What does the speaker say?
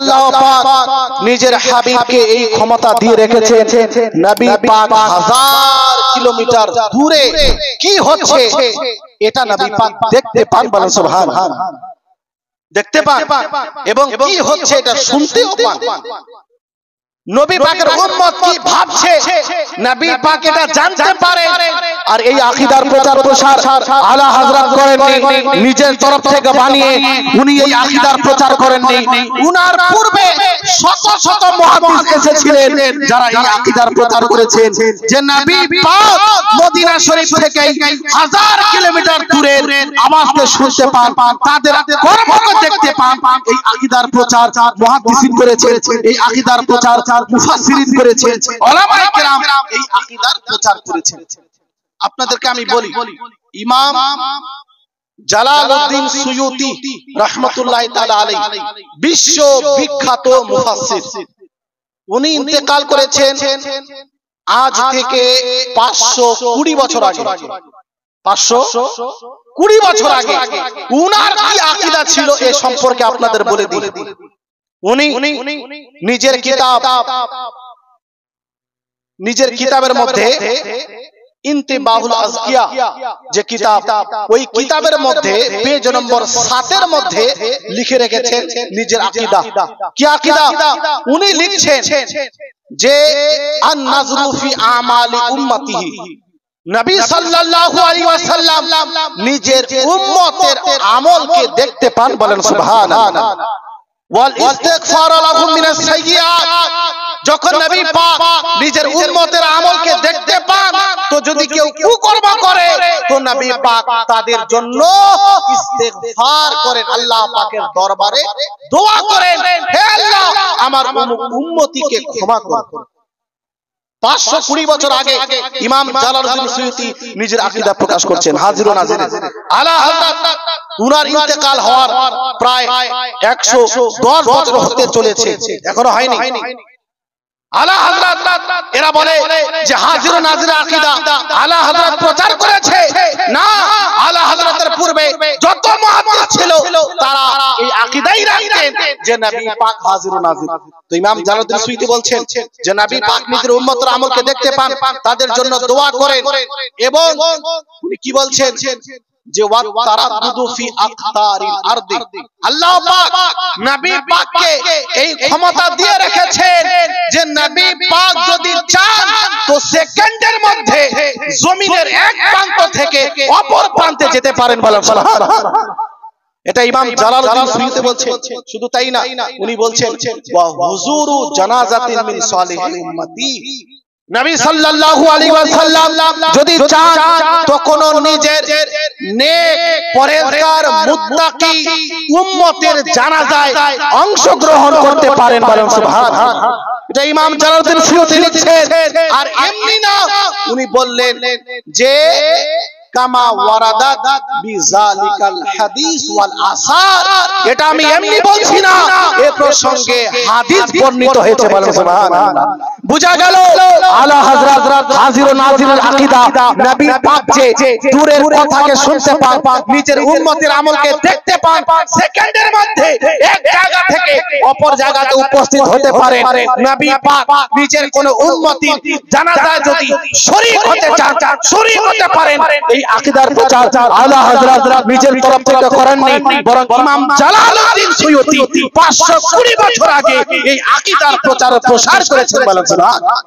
আল্লাহ পাক নিজের হাবিবকে এই ক্ষমতা দিয়ে রেখেছেন। নবী পাক হাজার কিলোমিটার দূরে কি হচ্ছে এটা নবী পাক দেখতে পান, বলেন সুবহানাল্লাহ। দেখতে পান এবং কি হচ্ছে এটা শুনতেও পান। নবী পাকের উম্মত কি ভাবছে নবী পাক এটা জানতে পারে। আর এই আকীদার প্রচার প্রসার আলা হযরত করেননি, নিজের তরফ থেকে বানিয়ে উনি এই আকীদার প্রচার করেননি। উনার পূর্বে শত শত মুহাদ্দিস এসেছিলেন যারা এই আকীদার প্রচার করেছেন যে নবী পাক মদিনা শরীফ থেকে হাজার কিলোমিটার দূরে আওয়াজকে শুনতে পান, তাদের কর্মকে দেখতে পান। এই আকীদার প্রচার মুহাদ্দিসিন করেছেন, এই আকীদার প্রচার মুফাসসিরিন করেছেন, উলামায়ে কেরাম এই আকীদার প্রচার করেছেন। আপনাদেরকে আমি বলি, ইমাম জালালউদ্দিন সুয়ুতি রাহমাতুল্লাহি তাআলা আলাইহি বিশ্ব বিখ্যাত মুফাসসির, উনি ইন্তেকাল করেছেন আজ থেকে 520 বছর আগে। 520 বছর আগে উনার কি আকীদা ছিল এ সম্পর্কে আপনাদের বলে দিই। উনি নিজের কিতাবের মধ্যে ইন্তিবাহুল আজকিয়া যে কিতাব, ওই কিতাবের মধ্যে পেজ নম্বর 7 এর মধ্যে লিখে রেখেছেন নিজের আকীদা। কি আকীদা? উনি লিখছেন যে আন নাজরু ফি আমালি উম্মতিহি, নবী সাল্লাল্লাহু আলাইহি ওয়াসাল্লাম নিজের উম্মতের আমলকে দেখতে পান, বলেন সুবহানাল্লাহ। ওয়াল ইস্তিগফার লাহুম মিনাস সাইয়্যাত, যখন নবী পাক নিজের উম্মতের আমলকে দেখতে পান তো যদি কেউ কুকর্ম করে তো নবী পাক তাদের জন্য ইস্তিগফার করেন, আল্লাহ পাকের দরবারে দোয়া করেন, হে আল্লাহ আমার উম্মতিকে ক্ষমা করুন। 520 বছর আগে ইমাম জালালউদ্দিন সুয়ুতি নিজের আকীদা প্রকাশ করছেন। হাজির ও নাজির, আলা হযরত উনার ইন্তেকাল হওয়ার প্রায় 110 বছর হতে চলেছে, এখনো হয়নি। আলা হযরত এরা বলে যে হাজির ও নাজির আকীদা আলা হযরত প্রচার করেছে না, আলা হযরতের পূর্বে যত মুহাদ্দিস ছিল তারা এই আকীদাই রাখতেন যে নবী পাক হাজির ও নাজির। তো ইমাম জালালউদ্দিন সুয়ুতি বলছেন যে নবী পাক নিজের উম্মতের আমলকে দেখতে পান, তাদের জন্য দোয়া করেন। এবং উনি কি বলছেন যে ওয়াত তারাদ্দুদু ফি আকতারিল আরদি, আল্লাহ পাক নবী পাককে এই ক্ষমতা দিয়ে রেখেছেন যে নবী পাক যদি চান তো সেকেন্ডের মধ্যে জমিনের এক প্রান্ত থেকে অপর প্রান্তে যেতে পারেন, বলেন সুবহানাল্লাহ। এটা ইমাম জালালউদ্দিন সুয়ুতি বলছেন। শুধু তাই না, উনি বলছেন ওয়া হুজুরু জানাজাতিন মিন সালিহিল উম্মতি, নবী সাল্লাল্লাহু আলাইহি ওয়াসাল্লাম যদি চান তো কোন নিজের নেক পরেজগার মুত্তাকি উম্মতের জানাজায় অংশগ্রহণ করতে পারেন, বলেন সুবহানাল্লাহ। এটা ইমাম জালালউদ্দিন সুয়ুতি লিখছেন। আর এমনি না, উনি বললেন যে কামা ওয়ারাদাত বিযালিকাল হাদিস ওয়াল আসার, এটা আমি এমনি বলছি না, এই প্রসঙ্গে হাদিস বর্ণিত হয়েছে, বলেন সুবহানাল্লাহ। বুঝা গেল আলা হযরত হাজির ও নাজিরের আকীদা নবী পাক যে দূরের কথাকে শুনতে পান, নিজের উম্মতের আমলকে দেখতে পান, সেকেন্ডের মধ্যে এক জায়গা থেকে অপর জায়গাতে উপস্থিত হতে পারে। নবী পাক নিজের কোন উম্মতির জানাজায় যদি শরীক হতে চান, শরীক হতে পারেন। এই আকীদার প্রচার আলা হযরত নিজের তরফ থেকে করেননি, বরং ইমাম জালালউদ্দিন সুয়ুতি 520 বছর আগে এই আকীদার প্রচার প্রসার করেছেন, বলেন সুবহানাল্লাহ।